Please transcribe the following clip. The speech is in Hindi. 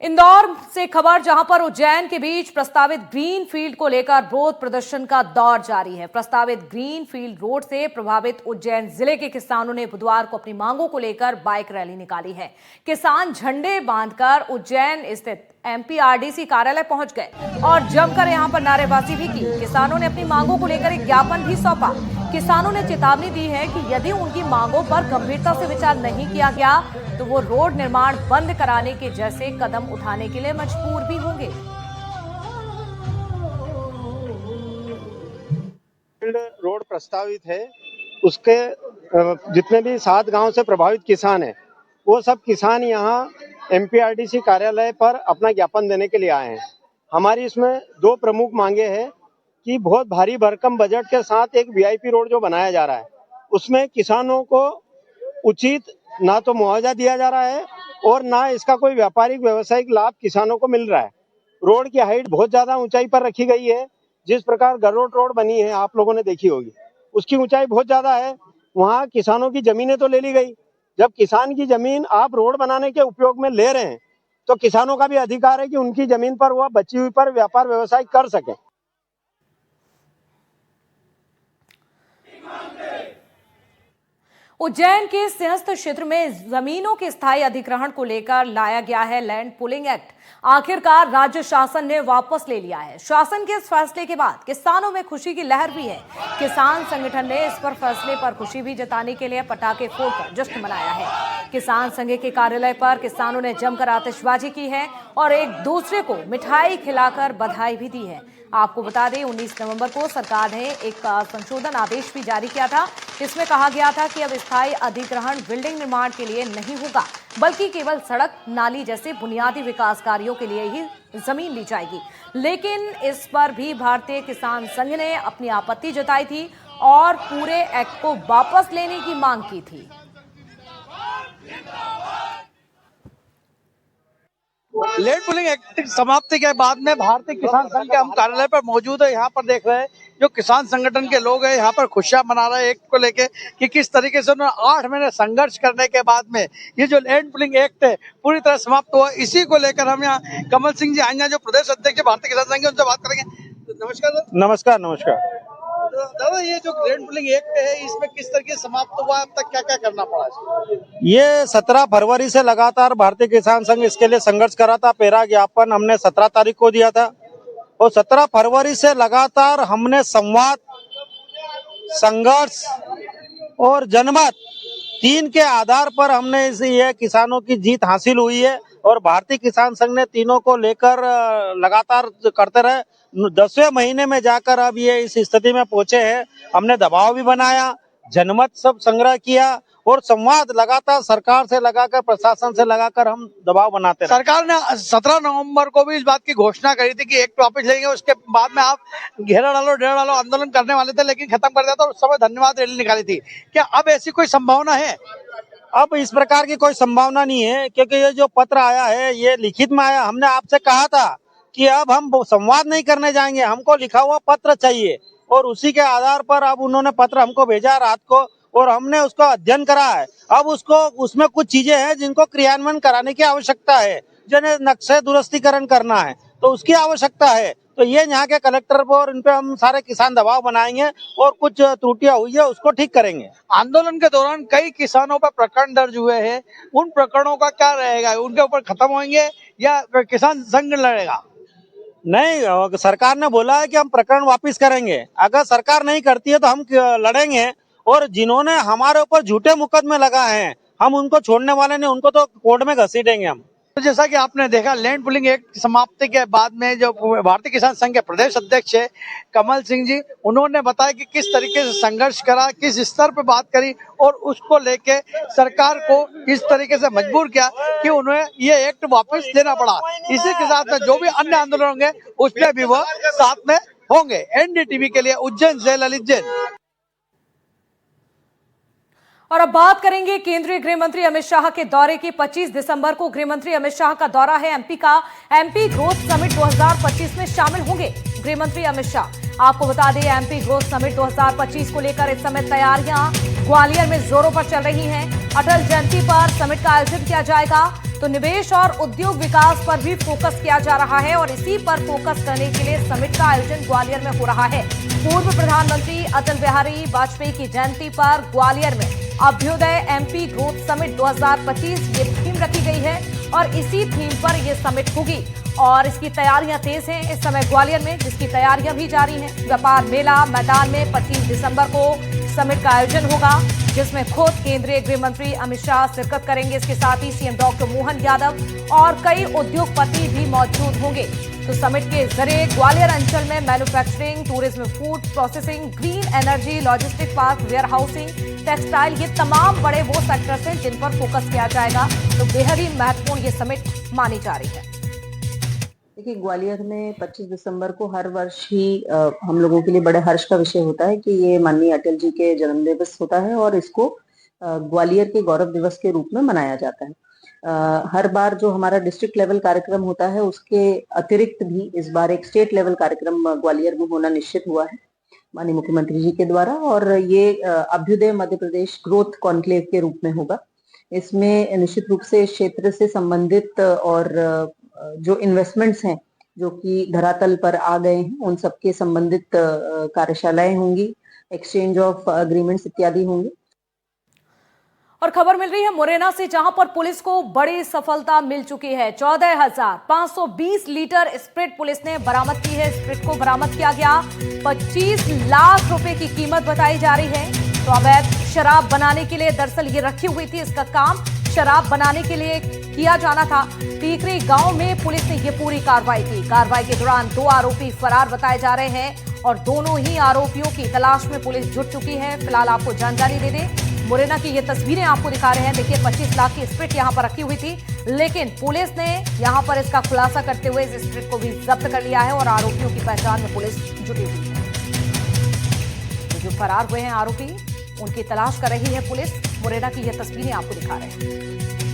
इंदौर से खबर, जहां पर उज्जैन के बीच प्रस्तावित ग्रीन फील्ड को लेकर विरोध प्रदर्शन का दौर जारी है। प्रस्तावित ग्रीन फील्ड रोड से प्रभावित उज्जैन जिले के किसानों ने बुधवार को अपनी मांगों को लेकर बाइक रैली निकाली है। किसान झंडे बांधकर उज्जैन स्थित एमपीआरडीसी कार्यालय पहुंच गए और जमकर यहां पर नारेबाजी भी की। किसानों ने अपनी मांगों को लेकर एक ज्ञापन भी सौंपा। किसानों ने चेतावनी दी है कि यदि उनकी मांगों पर गंभीरता से विचार नहीं किया गया तो वो रोड निर्माण बंद कराने के जैसे कदम उठाने के लिए मजबूर भी होंगे। रोड प्रस्तावित है, उसके जितने भी 7 गांव से प्रभावित किसान हैं, वो सब किसान यहाँ एमपीआरडीसी कार्यालय पर अपना ज्ञापन देने के लिए आए हैं। हमारी इसमें 2 प्रमुख मांगे हैं कि बहुत भारी भरकम बजट के साथ एक वीआईपी रोड जो बनाया जा रहा है, उसमें किसानों को उचित ना तो मुआवजा दिया जा रहा है और ना इसका कोई व्यापारिक व्यवसायिक लाभ किसानों को मिल रहा है। रोड की हाइट बहुत ज्यादा ऊंचाई पर रखी गई है। जिस प्रकार गरोड रोड बनी है, आप लोगों ने देखी होगी, उसकी ऊंचाई बहुत ज्यादा है। वहाँ किसानों की जमीनें तो ले ली गई। जब किसान की जमीन आप रोड बनाने के उपयोग में ले रहे हैं तो किसानों का भी अधिकार है कि उनकी जमीन पर वह बची हुई पर व्यापार व्यवसाय कर सके। उज्जैन के सिंहस्थ क्षेत्र में जमीनों के स्थायी अधिग्रहण को लेकर लाया गया है लैंड पुलिंग एक्ट। आखिरकार राज्य शासन ने वापस ले लिया है। शासन के इस फैसले के बाद किसानों में खुशी की लहर भी है। किसान संगठन ने इस पर फैसले पर खुशी भी जताने के लिए पटाखे फोड़कर जश्न मनाया है। किसान संघ के कार्यालय पर किसानों ने जमकर आतिशबाजी की है और एक दूसरे को मिठाई खिलाकर बधाई भी दी है। आपको बता दें, 19 नवंबर को सरकार ने एक संशोधन आदेश भी जारी किया था। इसमें कहा गया था कि अब स्थायी अधिग्रहण बिल्डिंग निर्माण के लिए नहीं होगा, बल्कि केवल सड़क, नाली जैसे बुनियादी विकास कार्यों के लिए ही जमीन ली जाएगी। लेकिन इस पर भी भारतीय किसान संघ ने अपनी आपत्ति जताई थी और पूरे एक्ट को वापस लेने की मांग की थी। लैंड पुलिंग एक्ट समाप्ति के बाद में भारतीय किसान संघ के हम कार्यालय पर मौजूद है। यहाँ पर देख रहे हैं जो किसान संगठन के लोग हैं, यहाँ पर खुशियां मना रहे हैं एक्ट को लेके कि किस तरीके से उन्होंने 8 महीने संघर्ष करने के बाद में ये जो लैंड पुलिंग एक्ट है पूरी तरह समाप्त हुआ। इसी को लेकर हम यहाँ कमल सिंह जी आएंगे जो प्रदेश अध्यक्ष भारतीय किसान संघ, उनसे बात करेंगे। नमस्कार सर। नमस्कार। नमस्कार दादा, ये जो लैंड पुलिंग एक्ट है इसमें किस तरीके से समाप्त हुआ, अब तक क्या क्या करना पड़ा? ये 17 फरवरी से लगातार भारतीय किसान संघ इसके लिए संघर्ष कर रहा था। पहला ज्ञापन हमने 17 तारीख को दिया था और 17 फरवरी से लगातार हमने संवाद, संघर्ष और जनमत 3 के आधार पर हमने ये किसानों की जीत हासिल हुई है और भारतीय किसान संघ ने तीनों को लेकर लगातार करते रहे। 10वें महीने में जाकर अब ये इस स्थिति में पहुंचे हैं। हमने दबाव भी बनाया, जनमत सब संग्रह किया और संवाद लगातार सरकार से लगाकर, प्रशासन से लगाकर हम दबाव बनाते रहे। सरकार ने 17 नवंबर को भी इस बात की घोषणा करी थी कि एक्ट वापस लेंगे। उसके बाद में आप घेरा डालो डेरा डालो आंदोलन करने वाले थे, लेकिन खत्म कर दिया था। उस समय धन्यवाद रैली निकाली थी। क्या अब ऐसी कोई संभावना है? अब इस प्रकार की कोई संभावना नहीं है, क्योंकि ये जो पत्र आया है ये लिखित में आया। हमने आपसे कहा था कि अब हम संवाद नहीं करने जाएंगे, हमको लिखा हुआ पत्र चाहिए और उसी के आधार पर अब उन्होंने पत्र हमको भेजा रात को और हमने उसका अध्ययन करा है। अब उसमें कुछ चीजें हैं जिनको क्रियान्वयन कराने की आवश्यकता है, जिन्हें नक्शे दुरुस्तीकरण करना है तो उसकी आवश्यकता है। तो ये यहाँ के कलेक्टर पर और इन पे हम सारे किसान दबाव बनाएंगे और कुछ त्रुटियां हुई है उसको ठीक करेंगे। आंदोलन के दौरान कई किसानों पर प्रकरण दर्ज हुए हैं, उन प्रकरणों का क्या रहेगा? उनके ऊपर खत्म होंगे या किसान संघ लड़ेगा? नहीं, सरकार ने बोला है कि हम प्रकरण वापस करेंगे। अगर सरकार नहीं करती है तो हम लड़ेंगे और जिन्होंने हमारे ऊपर झूठे मुकदमे लगाए हैं हम उनको छोड़ने वाले नहीं, उनको तो कोर्ट में घसीटेंगे हम। तो जैसा कि आपने देखा, लैंड पुलिंग एक्ट समाप्ति के बाद में जो भारतीय किसान संघ के प्रदेश अध्यक्ष है कमल सिंह जी, उन्होंने बताया कि किस तरीके से संघर्ष करा, किस स्तर पे बात करी और उसको लेके सरकार को इस तरीके से मजबूर किया कि उन्हें ये एक्ट वापस लेना पड़ा। इसी के साथ में जो भी अन्य आंदोलन होंगे उसमें भी वो साथ में होंगे। एनडीटीवी के लिए उज्जैन से ललित जैन। और अब बात करेंगे केंद्रीय गृह मंत्री अमित शाह के दौरे की। 25 दिसंबर को गृह मंत्री अमित शाह का दौरा है एमपी का। एमपी ग्रोथ समिट 2025 में शामिल होंगे गृह मंत्री अमित शाह। आपको बता दें, एमपी ग्रोथ समिट 2025 को लेकर इस समय तैयारियां ग्वालियर में जोरों पर चल रही हैं। अटल जयंती पर समिट का आयोजन किया जाएगा। तो निवेश और उद्योग विकास पर भी फोकस किया जा रहा है और इसी पर फोकस करने के लिए समिट का आयोजन ग्वालियर में हो रहा है। पूर्व प्रधानमंत्री अटल बिहारी वाजपेयी की जयंती पर ग्वालियर में अभ्युदय एमपी ग्रोथ समिट 2025 ये थीम रखी गई है और इसी थीम पर यह समिट होगी और इसकी तैयारियां तेज हैं इस समय ग्वालियर में, जिसकी तैयारियां भी जारी हैं। व्यापार मेला मैदान में 25 दिसंबर को समिट का आयोजन होगा, जिसमें खुद केंद्रीय गृह मंत्री अमित शाह शिरकत करेंगे। इसके साथ ही सीएम डॉक्टर मोहन यादव और कई उद्योगपति भी मौजूद होंगे। तो समिट के जरिए ग्वालियर अंचल में manufacturing, tourism, food processing, green energy, logistic park, warehousing, textile, ये तमाम बड़े वो सेक्टर्स हैं जिन पर फोकस किया जाएगा। तो बेहद ही महत्वपूर्ण ये समिट मानी जा रही है। देखिए, ग्वालियर में 25 दिसंबर को हर वर्ष ही हम लोगों के लिए बड़े हर्ष का विषय होता है कि ये माननीय अटल जी के जन्म दिवस होता है और इसको ग्वालियर के गौरव दिवस के रूप में मनाया जाता है। हर बार जो हमारा डिस्ट्रिक्ट लेवल कार्यक्रम होता है उसके अतिरिक्त भी इस बार एक स्टेट लेवल कार्यक्रम ग्वालियर में होना निश्चित हुआ है माननीय मुख्यमंत्री जी के द्वारा और ये अभ्युदय मध्य प्रदेश ग्रोथ कॉन्क्लेव के रूप में होगा। इसमें निश्चित रूप से इस क्षेत्र से संबंधित और जो इन्वेस्टमेंट्स हैं जो कि धरातल पर आ गए हैं उन सबके संबंधित कार्यशालाएं होंगी, एक्सचेंज ऑफ एग्रीमेंट्स इत्यादि होंगे। और खबर मिल रही है मुरैना से, जहां पर पुलिस को बड़ी सफलता मिल चुकी है। 14,520 लीटर स्प्रिट पुलिस ने बरामद की है। स्प्रिट को बरामद किया गया 25 लाख रुपए की कीमत बताई जा रही है। तो अवैध शराब बनाने के लिए दरअसल ये रखी हुई थी, इसका काम शराब बनाने के लिए किया जाना था। टीकरी गांव में पुलिस ने ये पूरी कार्रवाई की। कार्रवाई के दौरान 2 आरोपी फरार बताए जा रहे हैं और दोनों ही आरोपियों की तलाश में पुलिस जुट चुकी है। फिलहाल आपको जानकारी दे दें, मुरैना की ये तस्वीरें आपको दिखा रहे हैं। देखिए, 25 लाख की स्प्रिट यहां पर रखी हुई थी, लेकिन पुलिस ने यहां पर इसका खुलासा करते हुए इस स्प्रिट को भी जब्त कर लिया है और आरोपियों की पहचान में पुलिस जुटी हुई है। तो जो फरार हुए हैं आरोपी, उनकी तलाश कर रही है पुलिस। मुरैना की ये तस्वीरें आपको दिखा रहे हैं।